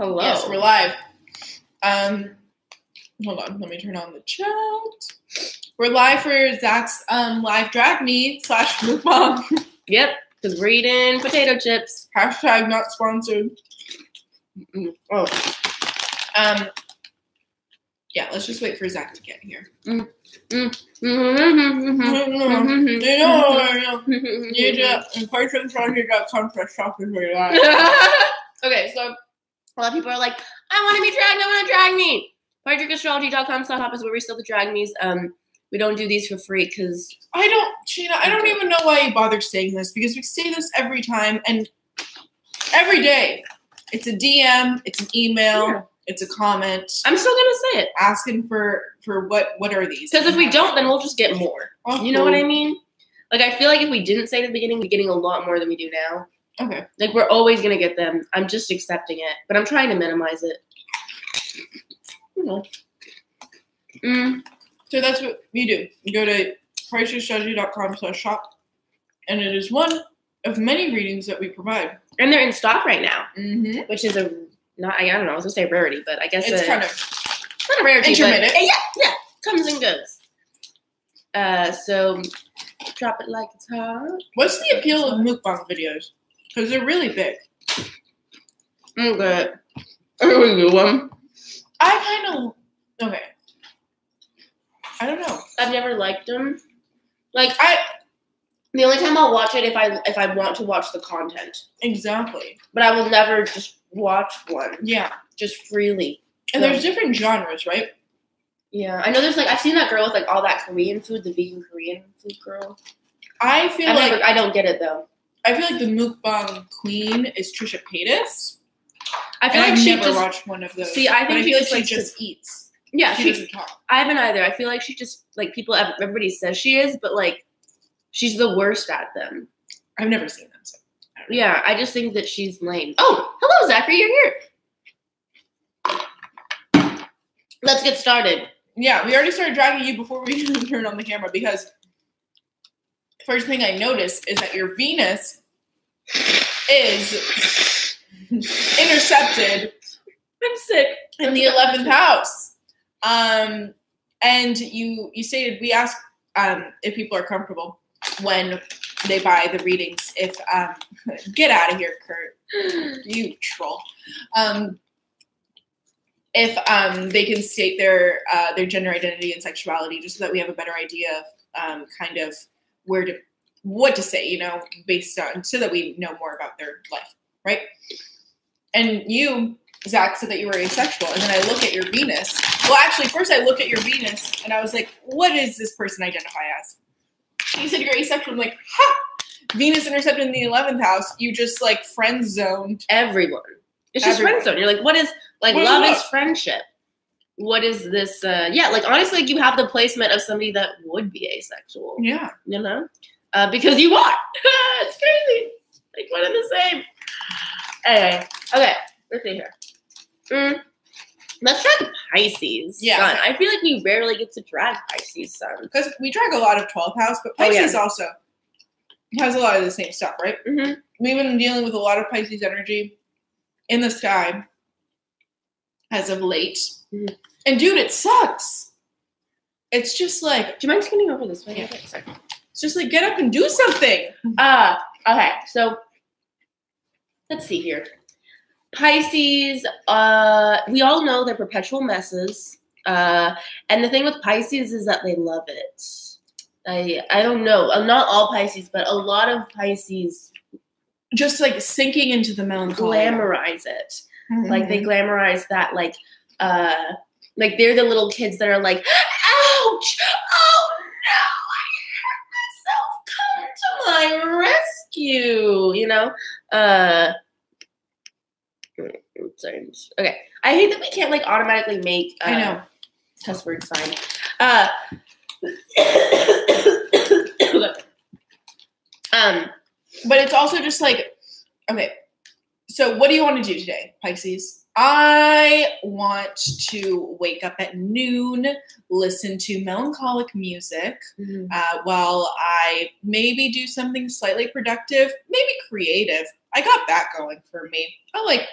Hello. Yes, we're live. Hold on, let me turn on the chat. We're live for Zach's live drag me / mukbang. Yep, because we're eating potato chips. Hashtag not sponsored. Oh. Yeah, let's just wait for Zach to get here. Mm. You person.com for shopping for your life. Okay, so a lot of people are like, I want to be dragged, I want to drag me. Astrology.com/hop is where we sell the drag me's. We don't do these for free because Shaina, I don't even know why you bother saying this, because we say this every time and every day. It's a DM, it's an email, it's a comment. I'm still gonna say it. Asking for what are these? Because if we don't, then we'll just get more. Oh, you know what I mean? Like, I feel like if we didn't say it at the beginning, we're getting a lot more than we do now. Okay. Like, we're always gonna get them. I'm just accepting it, but I'm trying to minimize it. So that's what you do. You go to pricestrategy.com/shop, and it is one of many readings that we provide. And they're in stock right now, Mm-hmm. which is I don't know, I was gonna say rarity, but I guess It's kind of not a rarity, intermittent. But yeah, comes and goes. So drop it like it's hot. What's the appeal of mukbang videos? Because they're really big. Okay. I really do one. Okay. I don't know. I've never liked them. Like, the only time I'll watch it if I want to watch the content. Exactly. But I will never just watch one. Yeah. Just freely. And there's different genres, right? Yeah. I know there's I've seen that girl with all that Korean food, the vegan Korean food girl. I don't get it though. I feel like the mukbang queen is Trisha Paytas. I feel like I've she never watched one of those. See, I think feel like she just eats. Yeah, she doesn't talk. I haven't either. I feel like she just everybody says she is, but she's the worst at them. I've never seen them. So yeah, I just think that she's lame. Oh, hello, Zachary, you're here. Let's get started. Yeah, we already started dragging you before we even turned on the camera, because first thing I noticed is that your Venus is intercepted. I'm sick. In the 11th house. And you stated, we ask if people are comfortable when they buy the readings. If get out of here, Kurt. You troll. If they can state their gender identity and sexuality, just so that we have a better idea of kind of what to say, based on, so that we know more about their life, right? And you, Zach, said that you were asexual, and then I look at your Venus. Well, actually, first I look at your Venus, and I was like, what does this person identify as? You said you're asexual. I'm like, ha! Venus intercepted in the 11th house. You just, friend-zoned everyone. It's just friend-zoned. You're like, what is, love is friendship. What is this? Honestly, you have the placement of somebody that would be asexual. Yeah. Because you are. It's crazy. One and the same. Anyway, okay. Let's see here. Let's drag Pisces. Yeah. Sun. I feel like we rarely get to drag Pisces Sun. Because we drag a lot of 12th house, but Pisces also has a lot of the same stuff, right? Mm-hmm. We've been dealing with a lot of Pisces energy in the sky as of late. Mm-hmm. And dude, it sucks. It's just do you mind scootting over this way? Yeah. Okay, it's just get up and do something. Okay, so let's see here. Pisces, we all know they're perpetual messes. And the thing with Pisces is that they love it. I don't know. Not all Pisces, but a lot of Pisces just sinking into the melancholy. Glamorize it. Mm-hmm. They glamorize that they're the little kids that are ouch! Oh no, I hurt myself. Come to my rescue. Sorry. Okay. I hate that we can't automatically make I know cuss word sign. But it's also just okay. So what do you want to do today, Pisces? I want to wake up at noon, listen to melancholic music, while I maybe do something slightly productive, maybe creative. I got that going for me. I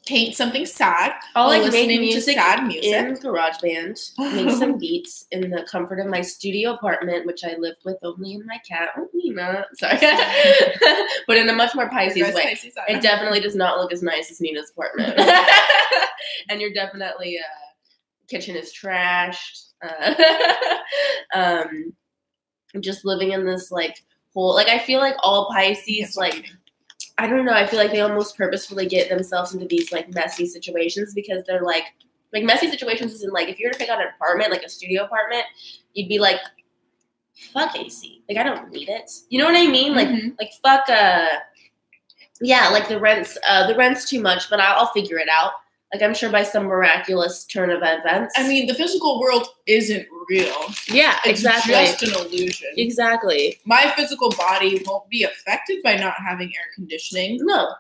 paint something sad. I'll like listening make music to sad music in GarageBand, make some beats in the comfort of my studio apartment, which I lived with only in my cat. Oh, Nina. Sorry. But in a much more Pisces way. It definitely does not look as nice as Nina's apartment. And you're definitely, kitchen is trashed. Just living in this like whole, like I feel like all Pisces, like, I don't know. I feel like they almost purposefully get themselves into these like messy situations because they're like messy situations isn't like if you were to pick out an apartment, like a studio apartment, you'd be like, fuck AC. Like I don't need it. You know what I mean? Like fuck yeah, like the rent's too much, but I'll figure it out. Like I'm sure by some miraculous turn of events. I mean, the physical world isn't real. Yeah, it's exactly. just an illusion. Exactly. My physical body won't be affected by not having air conditioning. No.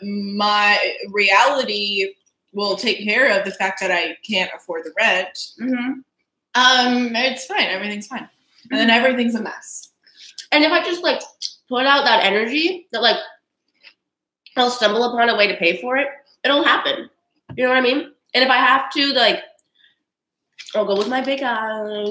My reality will take care of the fact that I can't afford the rent. It's fine. Everything's fine. And then everything's a mess. And if I just like put out that energy that like I'll stumble upon a way to pay for it, it'll happen. You know what I mean? And if I have to, like, I'll go with my big eyes.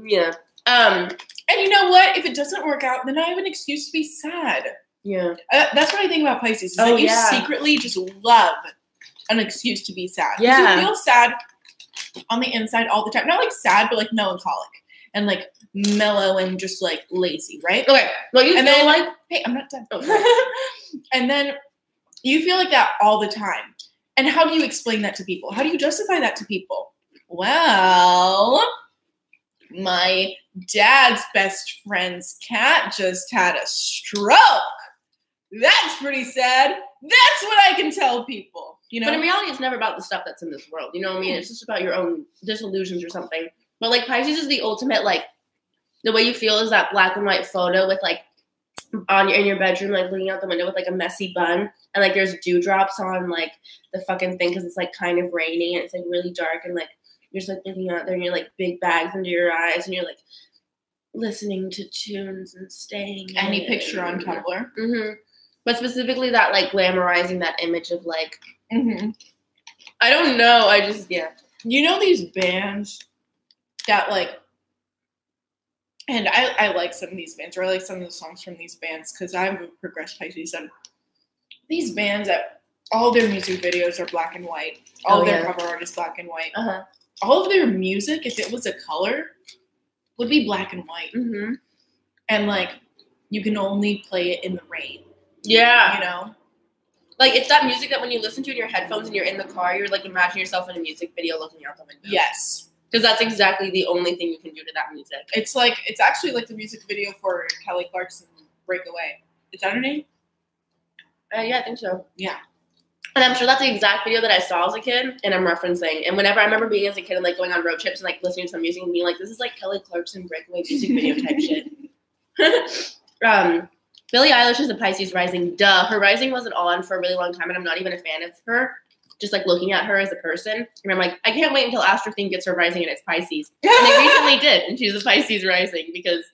Yeah. And you know what? If it doesn't work out, then I have an excuse to be sad. Yeah. That's what I think about Pisces. Is that you secretly just love an excuse to be sad. Yeah. You feel sad on the inside all the time. Not like sad, but like melancholic and like mellow and just like lazy, right? Okay. Well, you and feel then like hey, I'm not done. And then you feel like that all the time. And how do you explain that to people? How do you justify that to people? Well, my dad's best friend's cat just had a stroke. That's pretty sad. That's what I can tell people. You know? But in reality, it's never about the stuff that's in this world. You know what I mean? It's just about your own disillusions or something. But like Pisces is the ultimate, like, the way you feel is that black and white photo with like in your bedroom, like looking out the window with like a messy bun, and like there's dewdrops on like the fucking thing because it's like kind of raining and it's like really dark, and like you're just like looking out there and you're like big bags under your eyes and you're like listening to tunes and staying. Any picture on Tumblr. But specifically that like glamorizing that image of like I don't know. I just You know these bands that like. And I like some of these bands, or I like some of the songs from these bands, because I'm a progressed Pisces, and these bands that all their music videos are black and white. All of their cover art is black and white. All of their music, if it was a color, would be black and white. And like, you can only play it in the rain. Yeah. You know? Like, it's that music that when you listen to in your headphones and you're in the car, you're like, imagine yourself in a music video looking out the window. Yes. Because that's exactly the only thing you can do to that music. It's like, it's actually like the music video for Kelly Clarkson Breakaway. Is that her name? Yeah, I think so. Yeah. And I'm sure that's the exact video that I saw as a kid and I'm referencing. And whenever I remember being as a kid and like going on road trips and like listening to some music and being like, this is like Kelly Clarkson Breakaway music video type shit. Billie Eilish is a Pisces rising. Duh. Her rising wasn't on for a really long time and I'm not even a fan of her. Just like looking at her as a person. And I'm like, I can't wait until Astro Theme gets her rising and it's Pisces. And they recently did. And she's a Pisces rising because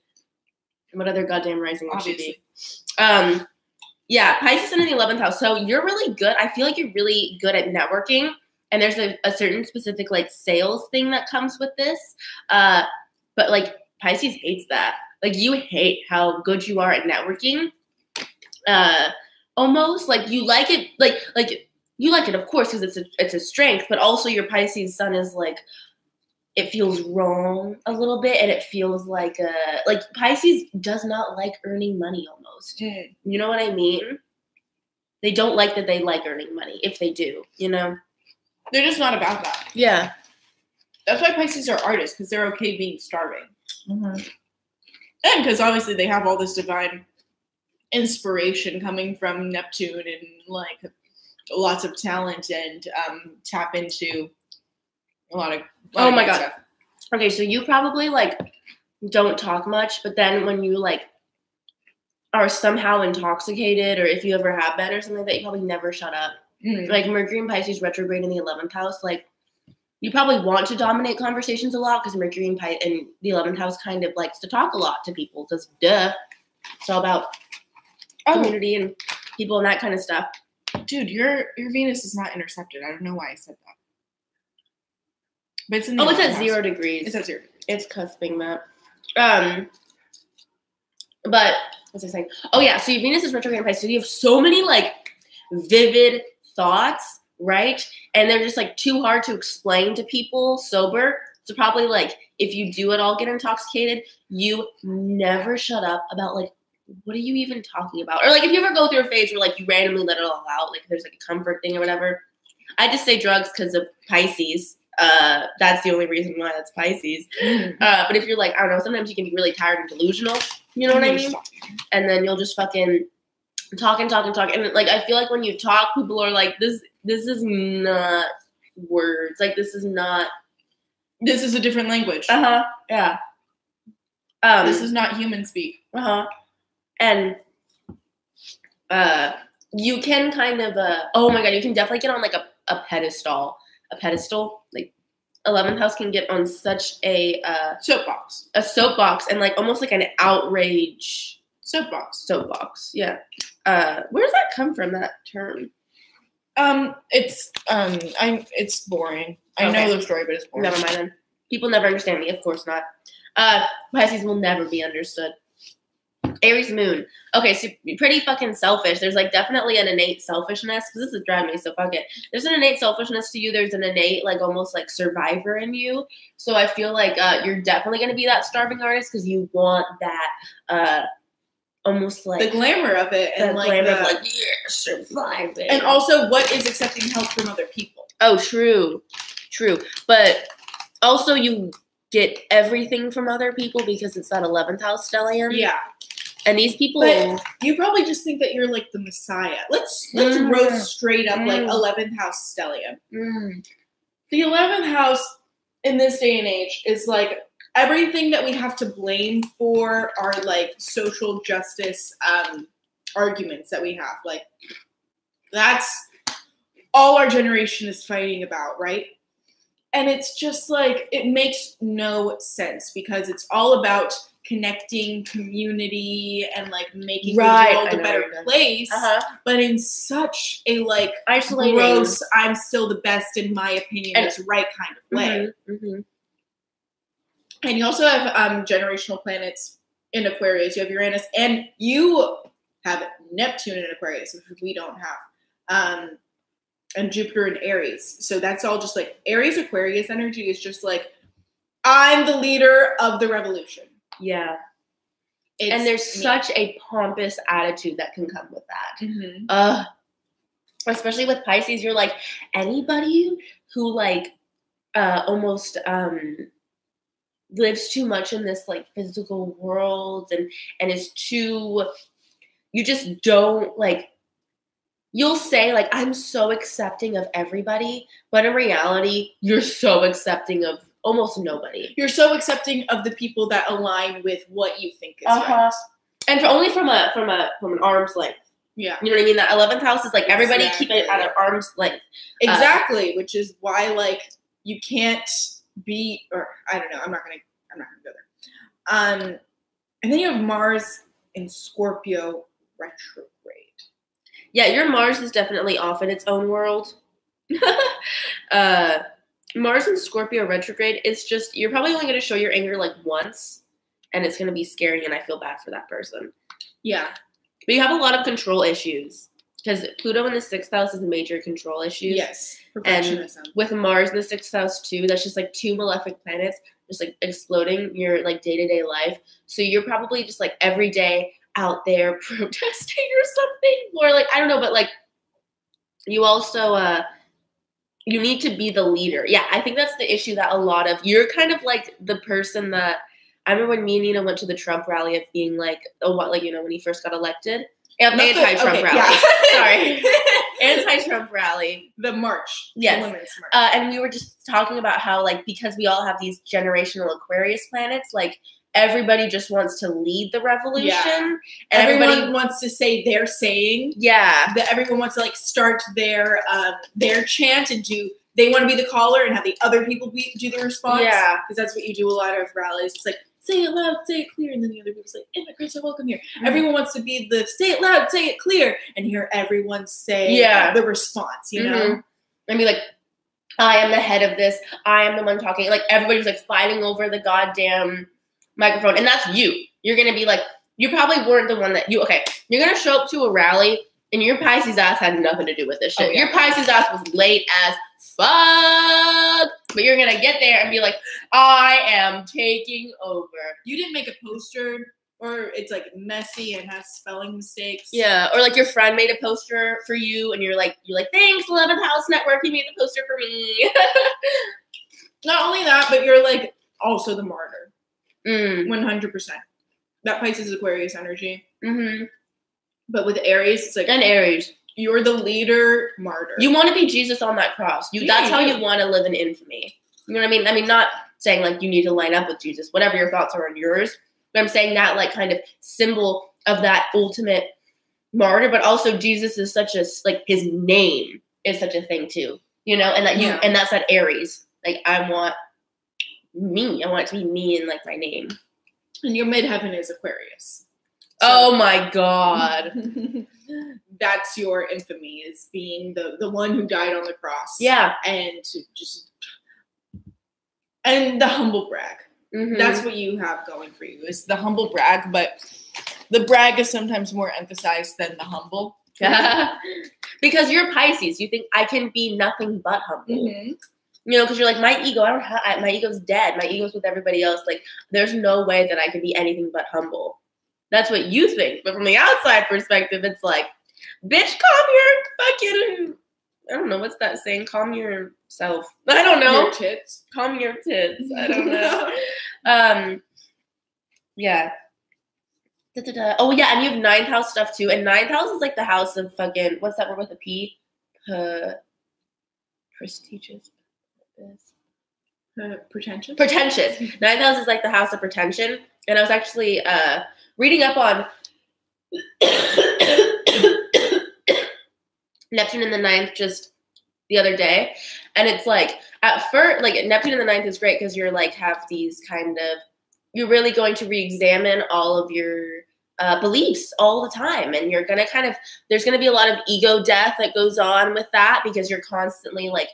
what other goddamn rising would she be? Yeah, Pisces in the 11th house. So you're really good. I feel like you're really good at networking. And there's a certain specific like sales thing that comes with this. But like Pisces hates that. Like you hate how good you are at networking. Almost like you like it, like you like it, of course, because it's a strength, but also your Pisces sun is like, it feels wrong a little bit, and it feels like Pisces does not like earning money almost. You know what I mean? They don't like that they like earning money, if they do, you know? They're just not about that. Yeah. That's why Pisces are artists, because they're okay being starving. And because obviously they have all this divine inspiration coming from Neptune and like lots of talent and tap into a lot of oh my god stuff. Okay, so you probably like don't talk much, but then when you like are somehow intoxicated, or if you ever have been or something like that, you probably never shut up. Like Mercury and Pisces retrograde in the 11th house, like you probably want to dominate conversations a lot because Mercury in the 11th house kind of likes to talk a lot to people because duh, it's all about community and people and that kind of stuff. Dude, your Venus is not intercepted. I don't know why I said that. But it's in the it's 11th at house. 0 degrees. It's at 0 degrees. It's cusping that. But what's I saying? Oh yeah, so your Venus is retrograde in Pisces. So you have so many like vivid thoughts, right? And they're just like too hard to explain to people sober. So probably like if you do at all get intoxicated, you never shut up about like, what are you even talking about? Or like if you ever go through a phase where like you randomly let it all out, like there's like a comfort thing or whatever. I just say drugs because of Pisces. That's the only reason why that's Pisces. But if you're like, I don't know, sometimes you can be really tired and delusional. You know what I mean? And then you'll just fucking talk. And like I feel like when you talk, people are like, this is not words. Like this is a different language. Yeah. This is not human speak. And you can kind of oh my god, you can definitely get on like a pedestal. Like 11th house can get on such a soapbox. And like almost like an outrage soapbox. Yeah. Where does that come from, that term? It's boring. I know the story, but it's boring. Never mind then. People never understand me. Of course not. Pisces will never be understood. Aries moon. Okay, so you're pretty fucking selfish. There's like definitely an innate selfishness, because this is driving me, so fuck it. There's an innate selfishness to you. There's an innate like almost like survivor in you. So I feel like you're definitely going to be that starving artist because you want that almost like the glamour of it, and like glamour of like surviving. And also, what is accepting help from other people? Oh, true. But also you get everything from other people because it's that 11th house stellium. Yeah. And these people, but you probably just think that you're like the Messiah. Let's roast straight up like 11th house stellium. The 11th house in this day and age is like everything that we have to blame for are like social justice arguments that we have. Like that's all our generation is fighting about, right? And it's just like, it makes no sense because it's all about connecting community and like making the world a better place, but in such a like isolating, gross, I'm still the best in my opinion, it's right kind of way. And you also have generational planets in Aquarius. You have Uranus, and you have Neptune in Aquarius, which we don't have. And Jupiter in Aries. So that's all just like Aries Aquarius energy is just like, I'm the leader of the revolution. Yeah. And there's such a pompous attitude that can come with that. Especially with Pisces, you're like, anybody who like almost lives too much in this like physical world and is too, you just don't like, you'll say like, I'm so accepting of everybody, but in reality, you're so accepting of almost nobody. You're so accepting of the people that align with what you think is right. And only from an arm's length. Yeah. You know what I mean? That 11th house is like everybody keep it at an arm's length. Exactly, which is why like you can't be, or I don't know, I'm not gonna go there. And then you have Mars in Scorpio retrograde. Yeah, your Mars is definitely off in its own world. Mars in Scorpio retrograde, it's just, you're probably only going to show your anger like once, and it's going to be scary, and I feel bad for that person. Yeah. But you have a lot of control issues, because Pluto in the 6th house is major control issues. Yes. And with Mars in the 6th house too, that's just like 2 malefic planets just like exploding your like day-to-day life. So you're probably just like every day out there protesting or something, or like I don't know, but like you also you need to be the leader. Yeah, I think that's the issue, that a lot of, you're kind of like the person that, I remember when me and Nina went to the Trump rally of being like, oh, what, like, you know, when he first got elected. Yeah, anti-Trump rally. Yeah. Sorry. Anti-Trump rally. The march. Yes. The women's march. And we were just talking about how, like, because we all have these generational Aquarius planets, like, everybody just wants to lead the revolution. Yeah. And everyone wants to say their saying. Yeah. Everyone wants to, like, start their chant and they want to be the caller and have the other people do the response. Yeah. Because that's what you do a lot of rallies. It's like, say it loud, say it clear. And then the other people's like, immigrants are welcome here. Everyone wants to be the say it loud, say it clear, and hear everyone say the response, you know? And be like, I am the head of this. I am the one talking. Like, everybody's like fighting over the goddamn microphone. And that's you. You're going to be like, you probably weren't the one that you're going to show up to a rally and your Pisces ass had nothing to do with this shit. Oh, yeah. Your Pisces ass was late as fuck. But you're going to get there and be like, I am taking over. You didn't make a poster, or it's like messy and has spelling mistakes. Yeah. Or like your friend made a poster for you and you're like, thanks, 11th House Network. You made the poster for me. Not only that, but you're like also the martyr. 100%. That Pisces Aquarius energy. But with Aries, it's like, and Aries, you're the leader, martyr. You want to be Jesus on that cross. That's how you want to live in infamy. You know what I mean? I mean, not saying like you need to line up with Jesus, whatever your thoughts are on yours. But I'm saying that like kind of symbol of that ultimate martyr. But also Jesus is such a, like, his name is such a thing too. You know, and that and that's that Aries. Like, I want it to be me and like my name. And your midheaven is Aquarius. So, oh my God. That's your infamy, is being the one who died on the cross. Yeah. And the humble brag. That's what you have going for you, is the humble brag. But the brag is sometimes more emphasized than the humble. Because you're Pisces. You think I can be nothing but humble. You know, because you're like, my ego, my ego's dead. My ego's with everybody else. Like, there's no way that I can be anything but humble. That's what you think. But from the outside perspective, it's like, bitch, calm your fucking, I don't know, what's that saying? Calm yourself. I don't know. Your tits. Calm your tits. I don't know. Yeah. Oh, yeah, and you have 9th house stuff, too. And 9th house is like the house of fucking, what's that word with a P? Prestigious. Pretentious. 9th house is like the house of pretension. And I was actually reading up on Neptune in the 9th just the other day. And it's like, at first, like, Neptune in the 9th is great because you're like, have these kind of, you're really going to re-examine all of your beliefs all the time. And you're going to kind of, there's going to be a lot of ego death that goes on with that, because you're constantly like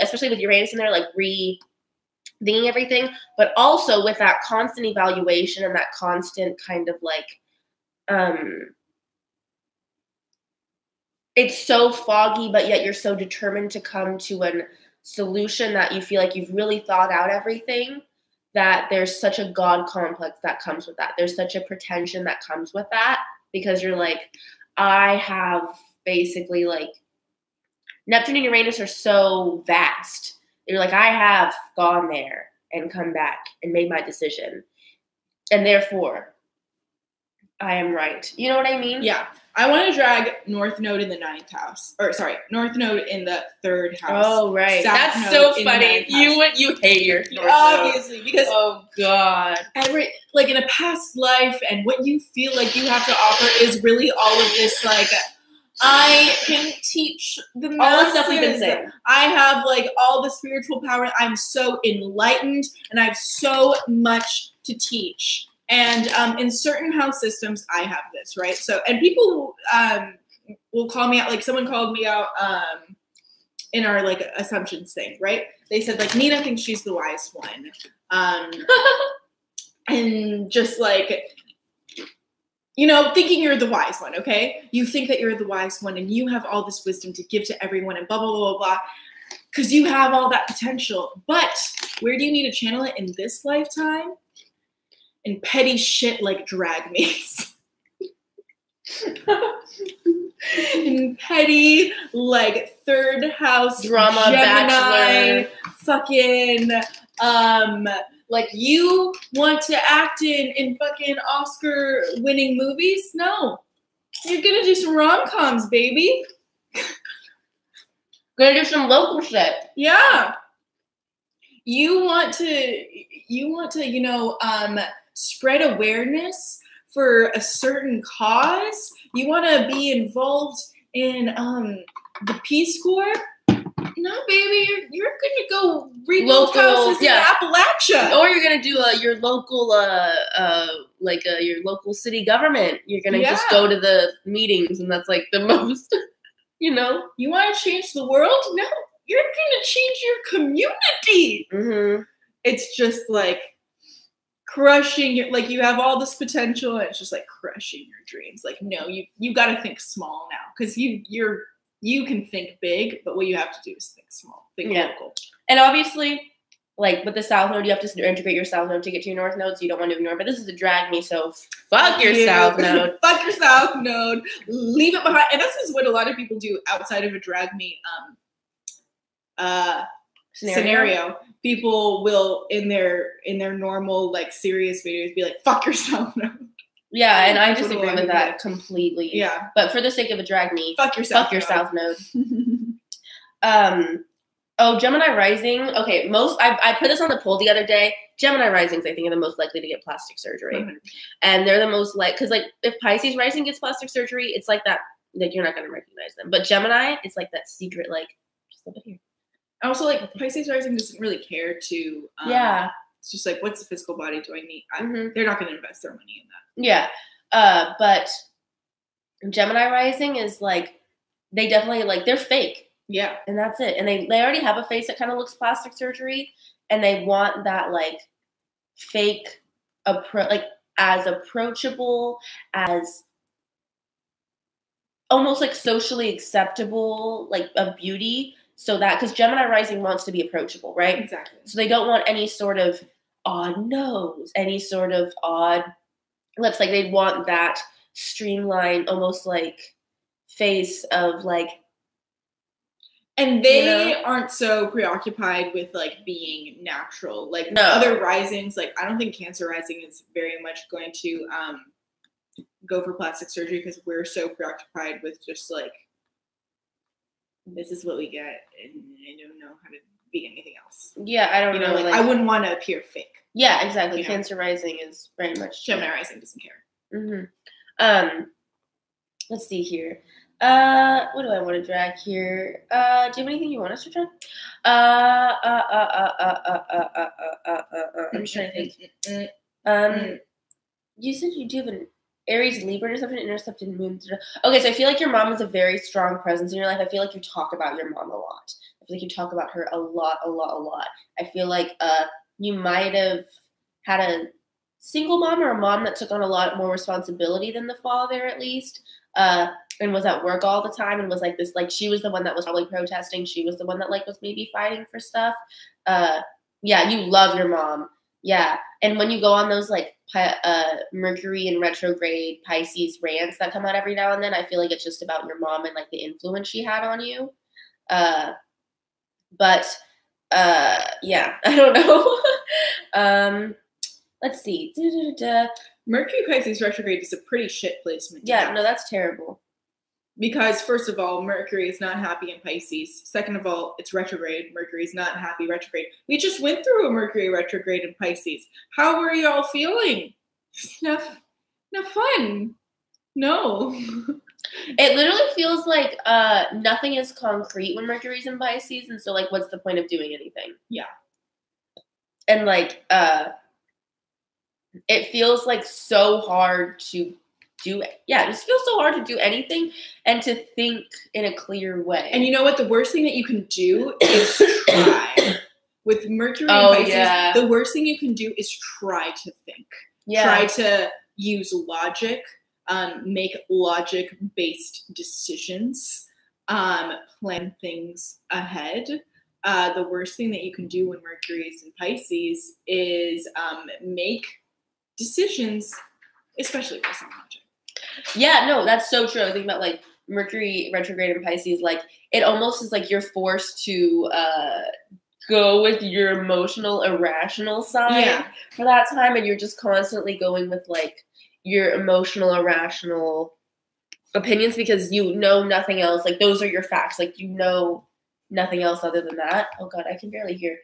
especially with Uranus in there, like rethinking everything, but also with that constant evaluation and that constant kind of like, it's so foggy, but yet you're so determined to come to a solution that you feel like you've really thought out everything, that there's such a God complex that comes with that. There's such a pretension that comes with that, because you're like, I have basically like, Neptune and Uranus are so vast. You're like, I have gone there and come back and made my decision. And therefore, I am right. You know what I mean? Yeah. I want to drag North Node in the 9th house. Or, sorry, North Node in the 3rd house. Oh, right. South That's so funny. You hate your North Node. Obviously, because oh, God. Like, in a past life, and what you feel like you have to offer is really all of this, like, I can teach the masses. All the stuff we've been saying. I have like all the spiritual power. I'm so enlightened, and I have so much to teach. And in certain house systems, I have this, right? So, and people will call me out. Like, someone called me out in our like assumptions thing, right? They said like, Nina thinks she's the wise one, and just like, you know, thinking you're the wise one, okay? You think that you're the wise one and you have all this wisdom to give to everyone and blah, blah, blah, blah, blah, because you have all that potential. But where do you need to channel it in this lifetime? In petty shit like drag me's. In petty, like, 3rd house drama, Gemini, bachelor. Fucking, like, you want to act in fucking Oscar-winning movies? No. You're gonna do some rom-coms, baby. Gonna do some local shit. Yeah. You want to, you know, spread awareness for a certain cause. You want to be involved in the Peace Corps. No, baby, you're gonna go rebuild Local- houses yeah. in Appalachia. Or you're gonna do your local your local city government. You're gonna just Yeah. go to the meetings, and that's like the most, you know. You want to change the world? No, you're gonna change your community. Mm-hmm. It's just like crushing your, like, you have all this potential, and it's just like crushing your dreams. Like, no, you got to think small now, because you can think big, but what you have to do is think small, think local. And obviously, like with the South Node, you have to integrate your South Node to get to your North Node, so you don't want to ignore. But this is a drag me, so fuck your South Node. Fuck your South Node. Leave it behind. And this is what a lot of people do outside of a drag me scenario. People will in their normal, like, serious videos be like, fuck your South Node. Yeah, and I disagree with that completely. Yeah. But for the sake of a drag me, fuck your South Node. Oh, Gemini rising. Okay, I put this on the poll the other day. Gemini risings, I think, are the most likely to get plastic surgery. Mm-hmm. And they're the most because, like, if Pisces rising gets plastic surgery, it's like that, like, you're not going to recognize them. But Gemini, it's like that secret, like, just a bit here. Also, like, Pisces rising doesn't really care to, it's just like, what's the physical body do I need? They're not going to invest their money in that. Yeah. But Gemini rising is like, they definitely, like, they're fake. Yeah. And that's it. And they already have a face that kind of looks plastic surgery, and they want that, like, fake like, as approachable, as almost like socially acceptable, like, of beauty. So that, because Gemini rising wants to be approachable, right? Exactly. So they don't want any sort of odd nose, any sort of odd lips. Like, they want that streamlined, almost like face of, like, and they aren't so preoccupied with, like, being natural. Like, other risings, like, I don't think Cancer rising is very much going to go for plastic surgery, because we're so preoccupied with just, like, this is what we get, and I don't know how to be anything else. Yeah, I don't know. Like, I wouldn't want to appear fake. Yeah, exactly. Cancer rising is very much Gemini rising doesn't care. Mm-hmm. Let's see here. What do I want to drag here? Do you have anything you want us to drag? I'm trying to think. You said you do have an Aries, Libra, intercepted moon. Okay, so I feel like your mom is a very strong presence in your life. I feel like you talk about your mom a lot. I feel like you talk about her a lot. I feel like you might have had a single mom, or a mom that took on a lot more responsibility than the father, at least. And was at work all the time, and was like this, like, she was the one that was probably protesting. She was the one that, like, was maybe fighting for stuff. Yeah, you love your mom. Yeah. And when you go on those, like, Mercury in retrograde Pisces rants that come out every now and then, I feel like it's just about your mom and, like, the influence she had on you. But yeah, I don't know. Let's see. Mercury Pisces retrograde is a pretty shit placement. Yeah, no, that's terrible. Because, first of all, Mercury is not happy in Pisces. Second of all, it's retrograde. Mercury is not happy retrograde. We just went through a Mercury retrograde in Pisces. How were y'all feeling? Not fun. No. It literally feels like nothing is concrete when Mercury's in Pisces, and so, like, what's the point of doing anything? Yeah. And, like, it feels like so hard to do it. Yeah, it just feels so hard to do anything and to think in a clear way. And you know what? The worst thing that you can do is try. With Mercury and Pisces, the worst thing you can do is try to think. Yeah. Try to use logic, make logic-based decisions, plan things ahead. The worst thing that you can do when Mercury is in Pisces is make decisions, especially based on logic. Yeah, no, that's so true. I think about, like, Mercury retrograde in Pisces, like, it almost is like you're forced to go with your emotional, irrational side for that time, and you're just constantly going with, like, your emotional, irrational opinions, because you know nothing else. Like, those are your facts. Like, you know nothing else other than that. Oh God, I can barely hear.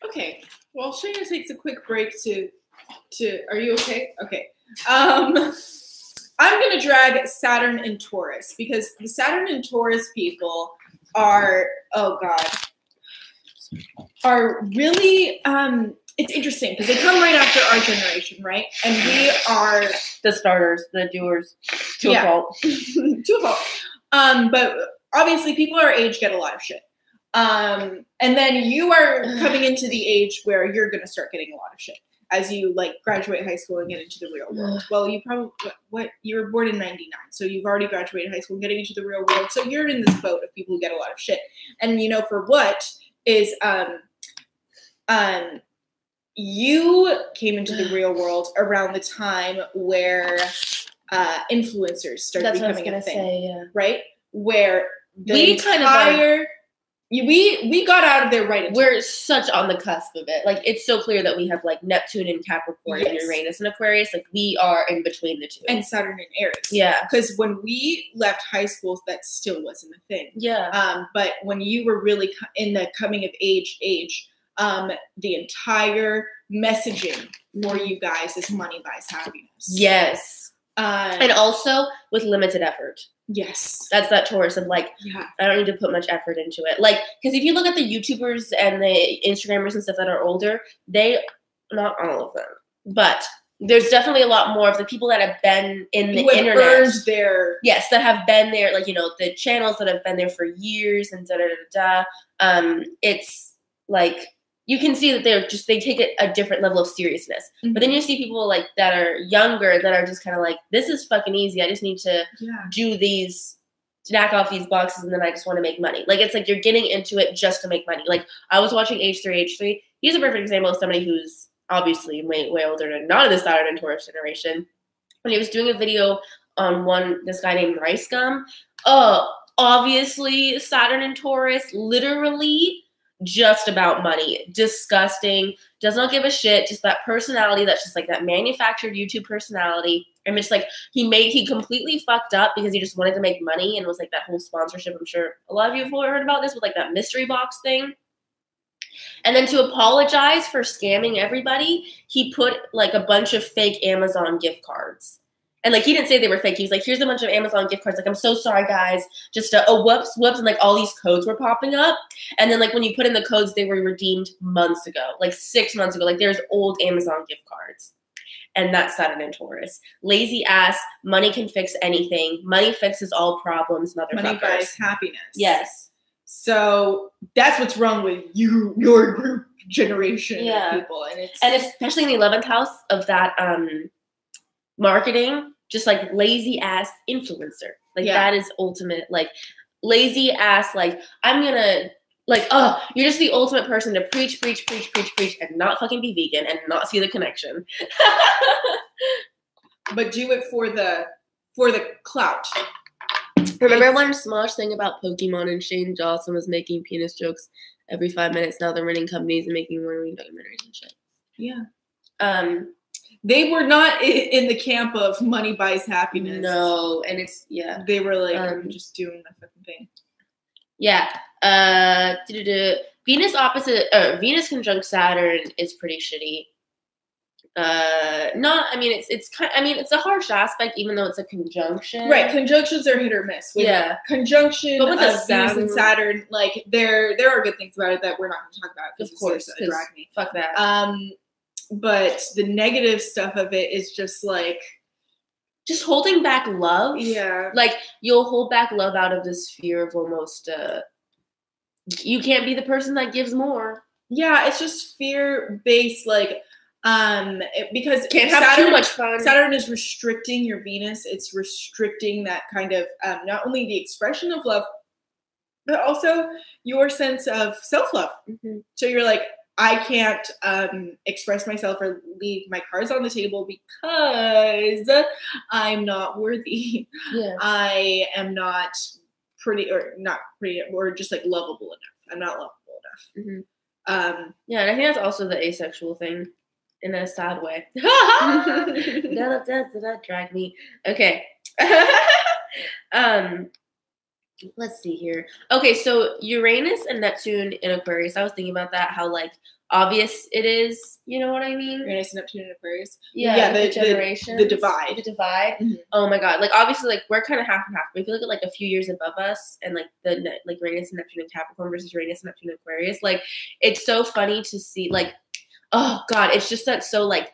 Okay, well, Shaina takes a quick break to Are you okay? Okay. I'm gonna drag Saturn and Taurus because the Saturn and Taurus people are, oh God, are really it's interesting because they come right after our generation, right? And we are the starters, the doers, to a fault. To a fault. But obviously people our age get a lot of shit. And then you are coming into the age where you're gonna start getting a lot of shit as you like graduate high school and get into the real world. Well, you probably you were born in '99, so you've already graduated high school and getting into the real world. So you're in this boat of people who get a lot of shit. And you know, for what is you came into the real world around the time where influencers started becoming a thing, right? Where we got out of there right. We're such on the cusp of it. Like it's so clear that we have like Neptune and Capricorn and Uranus and Aquarius. Like we are in between the two. And Saturn and Aries. Yeah. Because when we left high school, that still wasn't a thing. Yeah. But when you were really in the coming of age, the entire messaging for you guys is money buys happiness. Yes. And also with limited effort. Yes. That's that Taurus of like, I don't need to put much effort into it. Like, because if you look at the YouTubers and the Instagrammers and stuff that are older, not all of them, but there's definitely a lot more of the people that have been in the internet. Earned their... Yes, that have been there, like, you know, the channels that have been there for years and da-da-da-da. It's like, you can see that they take it a different level of seriousness. Mm-hmm. But then you see people like that are younger that are just kind of like, this is fucking easy. I just need to knock off these boxes and then I just want to make money. Like, it's like you're getting into it just to make money. Like, I was watching H3. He's a perfect example of somebody who's obviously way, way older and not in the Saturn and Taurus generation. When he was doing a video on this guy named Rice Gum. Obviously Saturn and Taurus, literally just about money. Disgusting. Does not give a shit. Just that personality that's just like that manufactured YouTube personality. And just like he completely fucked up because he just wanted to make money and was like that whole sponsorship. I'm sure a lot of you have heard about this with like that mystery box thing. And then to apologize for scamming everybody, he put like a bunch of fake Amazon gift cards. And like he didn't say they were fake. He was like, here's a bunch of Amazon gift cards. Like, I'm so sorry, guys. Just whoops. And like all these codes were popping up. And then like when you put in the codes, they were redeemed months ago, like 6 months ago. Like there's old Amazon gift cards. And that's Saturn and Taurus. Lazy ass. Money can fix anything. Money fixes all problems, motherfuckers. Money buys happiness. Yes. So that's what's wrong with your group generation of people. And especially in the 11th house of that marketing, just like lazy ass influencer. Like that is ultimate, like lazy ass, like I'm gonna like, you're just the ultimate person to preach and not fucking be vegan and not see the connection. But do it for the clout. Remember one smallish thing about Pokemon and Shane Dawson was making penis jokes every 5 minutes. Now they're running companies and making one-wing documentaries and shit. Yeah. They were not in the camp of money buys happiness. No, and they were like just doing the fucking thing. Yeah. Venus conjunct Saturn is pretty shitty. It's a harsh aspect, even though it's a conjunction. Right, conjunctions are hit or miss. Conjunction of Venus and Saturn, like there are good things about it that we're not going to talk about. Of course, drag me. Fuck that. But the negative stuff of it is just like just holding back love. Yeah, like you'll hold back love out of this fear of almost. You can't be the person that gives more. Yeah, it's just fear based, like. Because can't have too much fun. Saturn is restricting your Venus. It's restricting that kind of not only the expression of love, but also your sense of self-love. Mm-hmm. So you're like, I can't express myself or leave my cards on the table because I'm not worthy. Yeah. I am not pretty or just like lovable enough. I'm not lovable enough. Mm-hmm. Yeah, and I think that's also the asexual thing. In a sad way. That drag me. Okay. let's see here. Okay, so Uranus and Neptune in Aquarius. I was thinking about that, how like obvious it is. You know what I mean? Uranus, Neptune, and Aquarius. Yeah, the generations, the divide. The divide. Mm-hmm. Oh my god! Like obviously, like we're kind of half and half. But if you look at like a few years above us, and like like Uranus and Neptune in Capricorn versus Uranus and Neptune in Aquarius, like it's so funny to see. Like, oh god, it's just that so like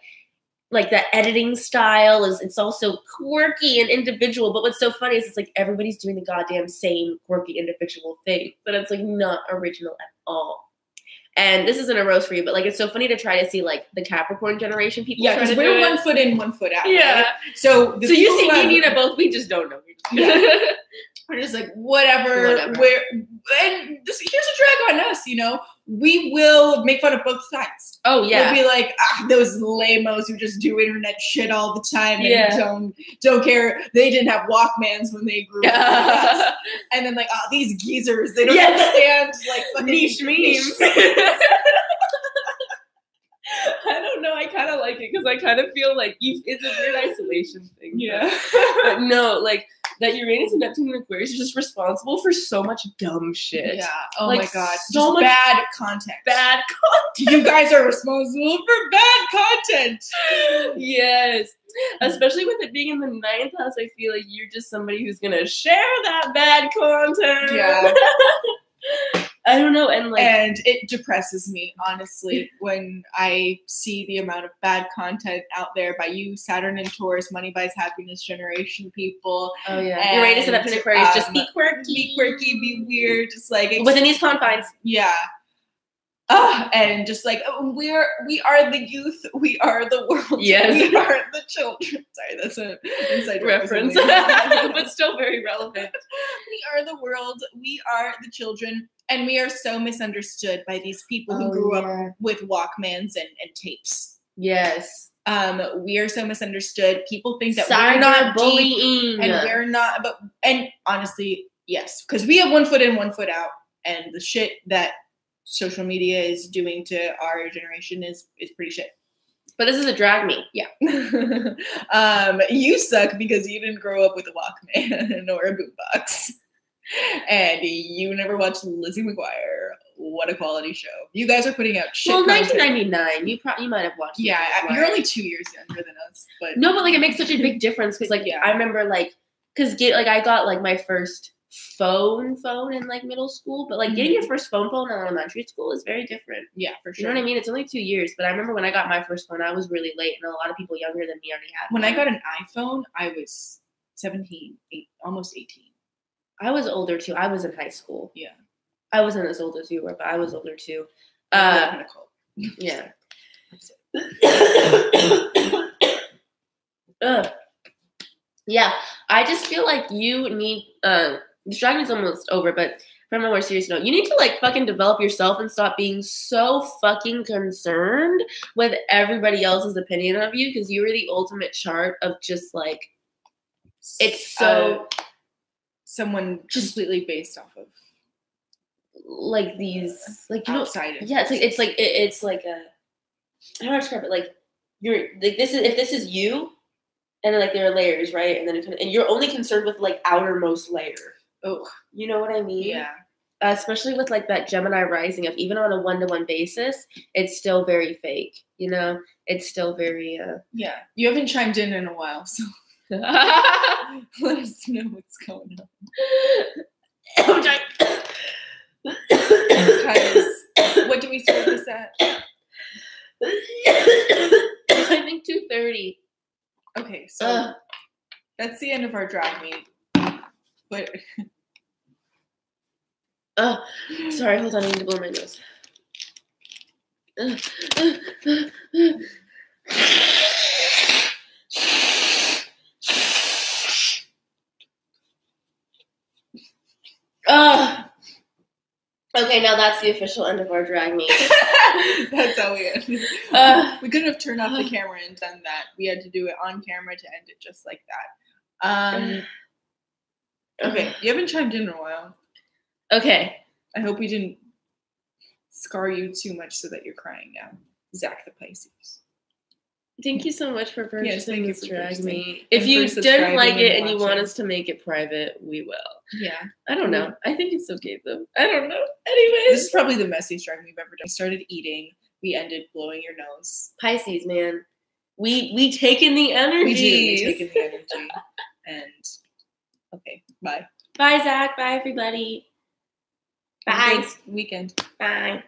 that editing style is, it's also quirky and individual. But what's so funny is it's like everybody's doing the goddamn same quirky individual thing, but it's like not original at all. And this isn't a roast for you, but like it's so funny to try to see like the Capricorn generation people. Yeah, because we're 1 foot in, 1 foot out. Yeah. Right? So you see me and both. We just don't know. Yeah. We're just like whatever. And here's a drag on us. You know, we will make fun of both sides. Oh yeah. We'll be like, those lamos who just do internet shit all the time and don't care. They didn't have Walkmans when they grew up. And then like, these geezers, they don't understand like fucking niche memes. I don't know. I kind of like it because I kind of feel like it's a weird isolation thing. Yeah. But no, like that Uranus and Neptune and Aquarius are just responsible for so much dumb shit. Yeah. Oh like, my god. So just much bad content. Bad content. You guys are responsible for bad content. Yes. Especially with it being in the 9th house, I feel like you're just somebody who's gonna share that bad content. Yeah. I don't know, and it depresses me, honestly, when I see the amount of bad content out there by you, Saturn and Taurus, Money Buys Happiness generation people. Oh yeah, Uranus and Neptune Aquarius, just be quirky, be weird, just like within these confines. Yeah. And just like we are the youth, we are the world, yes, we are the children. Sorry, that's an inside reference, but still very relevant. We are the world, we are the children, and we are so misunderstood by these people who grew up with Walkmans and tapes. Yes. We are so misunderstood. People think that we're not bullying, and we're not. And honestly, yes, because we have 1 foot in, 1 foot out, and the shit that social media is doing to our generation is pretty shit. But this is a drag me. Yeah. You suck because you didn't grow up with a Walkman or a boombox. And you never watched Lizzie McGuire. What a quality show. You guys are putting out shit. Well, 1999. You might have watched it. Yeah, you're only 2 years younger than us. But no, but like it makes such a big difference because like I remember like because I got like my first phone in like middle school, but like getting your first phone in elementary school is very different. Yeah, for sure. You know what I mean? It's only 2 years, but I remember when I got my first phone, I was really late, and a lot of people younger than me already had one. When I got an iPhone, I was 17, almost 18. I was older too. I was in high school. Yeah. I wasn't as old as you were, but I was older too. Yeah. Yeah. I just feel like you need this dragon's almost over, but from a more serious note, you need to like fucking develop yourself and stop being so fucking concerned with everybody else's opinion of you, because you were the ultimate chart of just like it's so someone completely based off of like these like you outside. Yeah, it's like a I don't know how to describe it. Like you're like this is you, and then like there are layers, right? And then and you're only concerned with like outermost layer. Oh, you know what I mean? Yeah. Especially with like that Gemini rising up, even on a 1-to-1 basis, it's still very fake. You know, it's still very. Yeah, you haven't chimed in a while, so let us know what's going on. Because what do we start this at? I think 2:30. Okay, so that's the end of our drag meet. But sorry, hold on, I need to blow my nose. Okay, now that's the official end of our drag meet. That's how we end. We couldn't have turned off the camera and done that. We had to do it on camera to end it just like that. Okay, you haven't chimed in a while. Okay. I hope we didn't scar you too much so that you're crying now. Zach the Pisces. Thank you so much for purchasing thank you this for drag purchasing. me. If And you for didn't like subscribing it and and you want watching. us to make it private, we will. Yeah. I don't know. I think it's okay though. I don't know. This Anyways, is probably the messiest drag we've ever done. We started eating. We ended blowing your nose. Pisces, man. We take in the energy. We do. We take in the energy. And okay, bye. Bye, Zach. Bye, everybody. Have a Bye. good weekend. Bye.